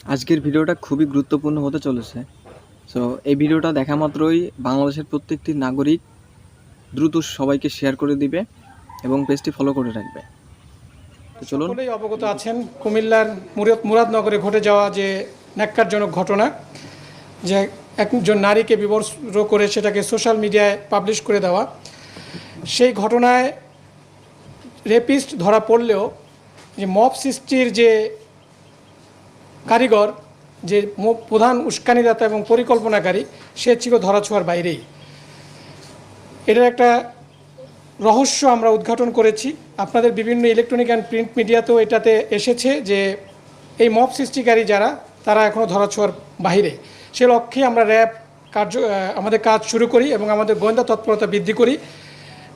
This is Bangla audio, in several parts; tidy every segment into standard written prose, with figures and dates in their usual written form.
আজকের ভিডিওটা খুবই গুরুত্বপূর্ণ হতে চলেছে। সো এই ভিডিওটা দেখা মাত্রই বাংলাদেশের প্রত্যেকটি নাগরিক দ্রুত সবাইকে শেয়ার করে দিবে এবং পেজটি ফলো করে রাখবে। তো চলুন। সকলেই অবগত আছেন কুমিল্লার মুরাদনগরে ঘটে যাওয়া যে ন্যাক্কারজনক ঘটনা, যে একজন নারীকে বিবস্ত্র করে সেটাকে সোশ্যাল মিডিয়ায় পাবলিশ করে দেওয়া। সেই ঘটনায় রেপিস্ট ধরা পড়লেও যে মব সৃষ্টির যে কারিগর, যে প্রধান উস্কানিদাতা এবং পরিকল্পনাকারী, সে ছিল ধরাছোঁয়ার বাইরেই। এটার একটা রহস্য আমরা উদ্ঘাটন করেছি। আপনাদের বিভিন্ন ইলেকট্রনিক অ্যান্ড প্রিন্ট মিডিয়াতেও এটাতে এসেছে যে এই মব সৃষ্টিকারী যারা, তারা এখনও ধরাছোঁয়ার বাইরে। সে লক্ষ্যে আমরা আমাদের কাজ শুরু করি এবং আমাদের গোয়েন্দা তৎপরতা বৃদ্ধি করি।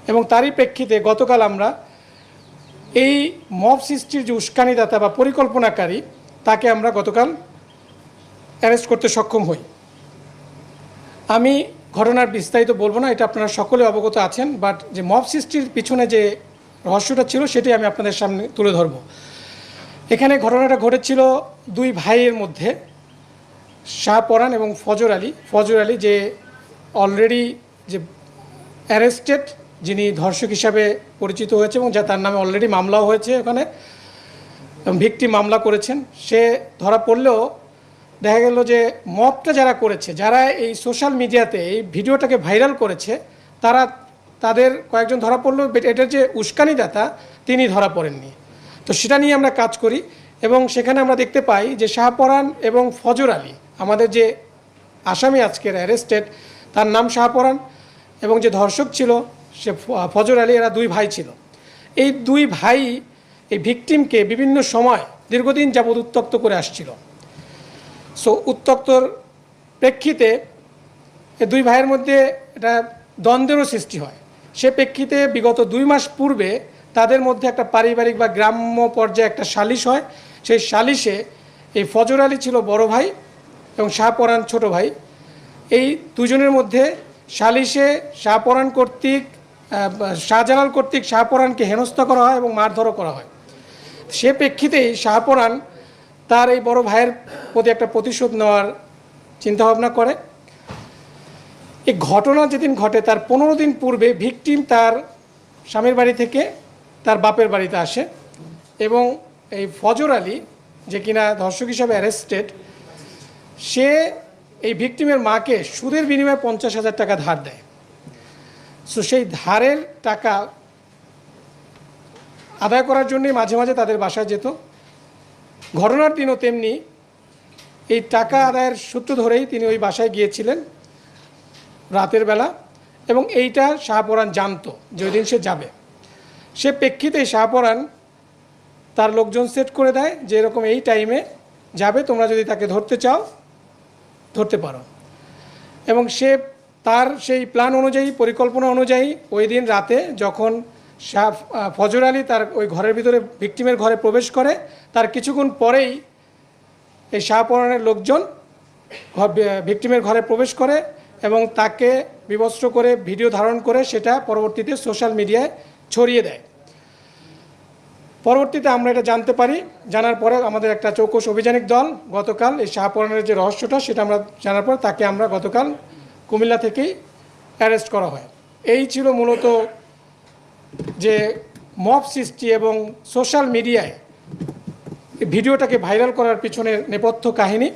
এবং তারই প্রেক্ষিতে গতকাল আমরা এই মব সৃষ্টির যে উস্কানিদাতা বা পরিকল্পনাকারী, তাকে আমরা গতকাল অ্যারেস্ট করতে সক্ষম হই। আমি ঘটনার বিস্তারিত বলবো না, এটা আপনারা সকলে অবগত আছেন, বাট যে মব সৃষ্টির পিছনে যে রহস্যটা ছিল সেটাই আমি আপনাদের সামনে তুলে ধরব। এখানে ঘটনাটা ঘটেছিল দুই ভাইয়ের মধ্যে, শাহপরান এবং ফজর আলী। ফজর আলী যে অলরেডি যে অ্যারেস্টেড, যিনি ধর্ষক হিসাবে পরিচিত হয়েছে এবং যা তার নামে অলরেডি মামলাও হয়েছে, ওখানে ভিকটিম মামলা করেছেন। সে ধরা পড়লেও দেখা গেল যে মবটা যারা করেছে, যারা এই সোশ্যাল মিডিয়াতে এই ভিডিওটাকে ভাইরাল করেছে, তাদের কয়েকজন ধরা পড়লো। এটার যে উস্কানিদাতা, তিনি ধরা পড়েননি। তো সেটা নিয়ে আমরা কাজ করি এবং সেখানে আমরা দেখতে পাই যে শাহপরান এবং ফজর আলী, আমাদের যে আসামি আজকের অ্যারেস্টেড, তার নাম শাহপরান, এবং যে ধর্ষক ছিল সে ফজর আলী, এরা দুই ভাই ছিল। এই দুই ভাই এই ভিকটিমকে বিভিন্ন সময় দীর্ঘদিন যাবৎ উত্ত্যক্ত করে আসছিল। সো উত্ত্যক্তর প্রেক্ষিতে এই দুই ভাইয়ের মধ্যে এটা দ্বন্দ্বেরও সৃষ্টি হয়। সে প্রেক্ষিতে বিগত 2 মাস পূর্বে তাদের মধ্যে একটা পারিবারিক বা গ্রাম্য পর্যায়ে একটা সালিশ হয়। সেই সালিশে এই ফজর আলী ছিল বড় ভাই এবং শাহপরান ছোট ভাই। এই দুজনের মধ্যে সালিশে শাহপরান কর্তৃক শাহজালাল কর্তৃক শাহপরানকে হেনস্থা করা হয় এবং মারধরও করা হয়। সে প্রেক্ষিতেই শাহপরান তার এই বড় ভাইয়ের প্রতি একটা প্রতিশোধ নেওয়ার চিন্তাভাবনা করে। এই ঘটনা যেদিন ঘটে তার 15 দিন পূর্বে ভিকটিম তার স্বামীর বাড়ি থেকে তার বাপের বাড়িতে আসে এবং এই ফজর আলী, যে কিনা ধর্ষক হিসাবে অ্যারেস্টেড, সে এই ভিকটিমের মাকে সুদের বিনিময়ে 50,000 টাকা ধার দেয়। সো সেই ধারের টাকা আদায় করার জন্যই মাঝে মাঝে তাদের বাসায় যেত। ঘটনার দিনও তেমনি এই টাকা আদায়ের সূত্র ধরেই তিনি ওই বাসায় গিয়েছিলেন রাতের বেলা, এবং এইটা শাহপরান জানতো যে ওই দিন সে যাবে। সে প্রেক্ষিতে শাহপরান তার লোকজন সেট করে দেয় যে এরকম এই টাইমে যাবে, তোমরা যদি তাকে ধরতে চাও ধরতে পারো। এবং সে তার সেই প্ল্যান অনুযায়ী, পরিকল্পনা অনুযায়ী ওই দিন রাতে যখন ফজর আলী তার ওই ঘরের ভিতরে ভিকটিমের ঘরে প্রবেশ করে, তার কিছুক্ষণ পরেই এই শাহপরানের লোকজন ভিকটিমের ঘরে প্রবেশ করে এবং তাকে বিবস্ত্র করে ভিডিও ধারণ করে সেটা পরবর্তীতে সোশ্যাল মিডিয়ায় ছড়িয়ে দেয়। পরবর্তীতে আমরা এটা জানতে পারি। জানার পরে আমাদের একটা চৌকস অভিযানিক দল গতকাল এই শাহপরানের যে রহস্যটা সেটা আমরা জানার পর তাকে আমরা গতকাল কুমিল্লা থেকেই অ্যারেস্ট করা হয়। এই ছিল মূলত যে মব সৃষ্টি এবং সোশ্যাল মিডিয়ায় ভিডিওটাকে ভাইরাল করার পিছনের নেপথ্য কাহিনী।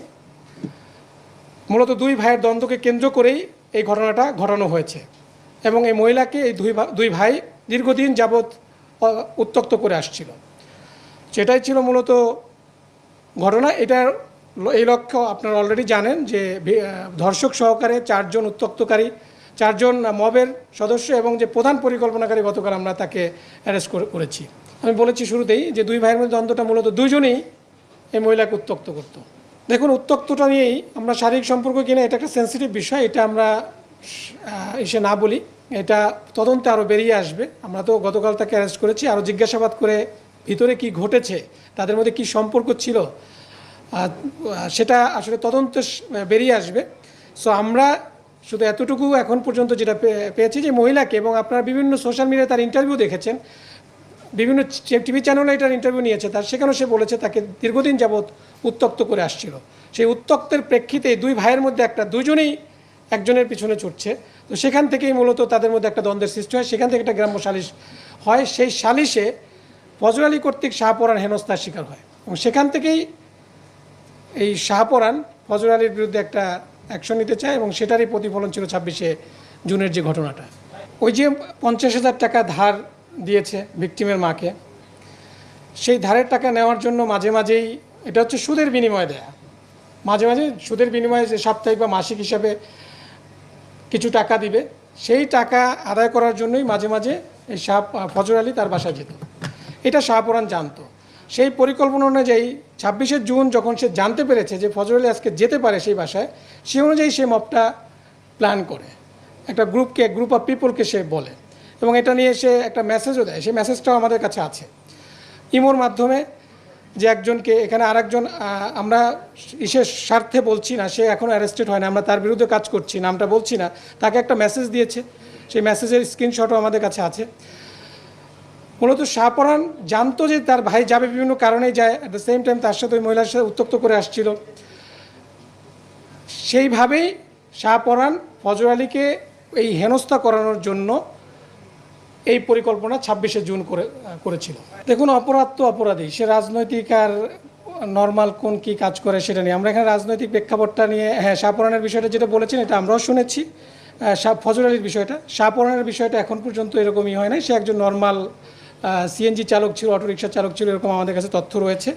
মূলত দুই ভাইয়ের দ্বন্দ্বকে কেন্দ্র করেই এই ঘটনাটা ঘটানো হয়েছে এবং এই মহিলাকে এই দুই ভাই দীর্ঘদিন যাবৎ উত্ত্যক্ত করে আসছিল। সেটাই ছিল মূলত ঘটনা। এটার এই লক্ষ্য আপনারা অলরেডি জানেন যে ধর্ষক সহকারে 4 জন উত্ত্যক্তকারী, 4 জন মবের সদস্য এবং যে প্রধান পরিকল্পনাকারী, গতকাল আমরা তাকে অ্যারেস্ট করেছি। আমি বলেছি শুরুতেই যে দুই ভাইয়ের মধ্যে দ্বন্দ্বটা মূলত দুজনেই এই মহিলাকে উত্ত্যক্ত করত। দেখুন, উত্ত্যক্তটা নিয়েই আমরা শারীরিক সম্পর্ক কিনা, এটা একটা সেন্সিটিভ বিষয়, এটা আমরা এসে না বলি, এটা তদন্তে আরও বেরিয়ে আসবে। আমরা তো গতকাল তাকে অ্যারেস্ট করেছি, আরও জিজ্ঞাসাবাদ করে ভিতরে কি ঘটেছে, তাদের মধ্যে কি সম্পর্ক ছিল, সেটা আসলে তদন্তে বেরিয়ে আসবে। সো আমরা শুধু এতটুকু এখন পর্যন্ত যেটা পেয়েছি যে মহিলাকে, এবং আপনারা বিভিন্ন সোশ্যাল মিডিয়ায় তার ইন্টারভিউ দেখেছেন, বিভিন্ন টিভি চ্যানেলে এটার ইন্টারভিউ নিয়েছে তার, সেখানেও সে বলেছে তাকে দীর্ঘদিন যাবৎ উত্তক্ত করে আসছিল। সেই উত্তক্তের প্রেক্ষিতে দুই ভাইয়ের মধ্যে দুজনেই একজনের পিছনে ছুটছে। তো সেখান থেকেই মূলত তাদের মধ্যে একটা দ্বন্দ্বের সৃষ্টি হয়, সেখান থেকে একটা গ্রাম্য সালিশ হয়। সেই সালিশে ফজর আলী কর্তৃক শাহপরান হেনস্থার শিকার হয় এবং সেখান থেকেই এই শাহপরান ফজর আলীর বিরুদ্ধে একটা অ্যাকশন নিতে চায় এবং সেটারই প্রতিফলন ছিল 26শে জুনের যে ঘটনাটা। ওই যে 50,000 টাকা ধার দিয়েছে ভিকটিমের মাকে, সেই ধারের টাকা নেওয়ার জন্য মাঝে মাঝেই, এটা হচ্ছে সুদের বিনিময়ে দেয়া, মাঝে মাঝে সুদের বিনিময়ে যে সাপ্তাহিক বা মাসিক হিসাবে কিছু টাকা দিবে, সেই টাকা আদায় করার জন্যই মাঝে মাঝে এই ফজর আলী তার বাসায় যেত। এটা শাহপরান জানতো। সেই পরিকল্পনা অনুযায়ী 26শে জুন যখন সে জানতে পেরেছে যে ফজর আলী আজকে যেতে পারে সেই বাসায়, সেই অনুযায়ী সে মবটা প্ল্যান করে, একটা গ্রুপ অফ পিপলকে সে বলে এবং এটা নিয়ে সে একটা মেসেজও দেয়। সেই মেসেজটাও আমাদের কাছে আছে ইমোর মাধ্যমে, যে একজনকে, এখানে আরেকজন, আমরা ইসের স্বার্থে বলছি না, সে এখনও অ্যারেস্টেড হয় না, আমরা তার বিরুদ্ধে কাজ করছি, নামটা বলছি না, তাকে একটা মেসেজ দিয়েছে, সেই মেসেজের স্ক্রিনশটও আমাদের কাছে আছে। মূলত শাহপরান জানতো যে তার ভাই যাবে, বিভিন্ন কারণেই যায়, অ্যাট দ্য সেম টাইম তার সাথে ওই মহিলার সাথে উত্তক্ত করে আসছিল। সেইভাবেই শাহপরান ফজর আলীকে এই হেনস্থা করানোর জন্য এই পরিকল্পনা 26শে জুন করেছিল। দেখুন, অপরাধ তো অপরাধী, সে রাজনৈতিক আর নর্মাল কোন কি কাজ করে সেটা নিয়ে, আমরা এখানে রাজনৈতিক প্রেক্ষাপটটা নিয়ে, হ্যাঁ শাহপরানের বিষয়টা যেটা বলেছেন এটা আমরাও শুনেছি। ফজর আলীর বিষয়টা, শাহপরানের বিষয়টা এখন পর্যন্ত এরকমই হয় নাই, সে একজন নর্মাল সিএনজি চালক ছিল, অটোরিকশা চালক ছিল, এরকম আমাদের কাছে তথ্য রয়েছে।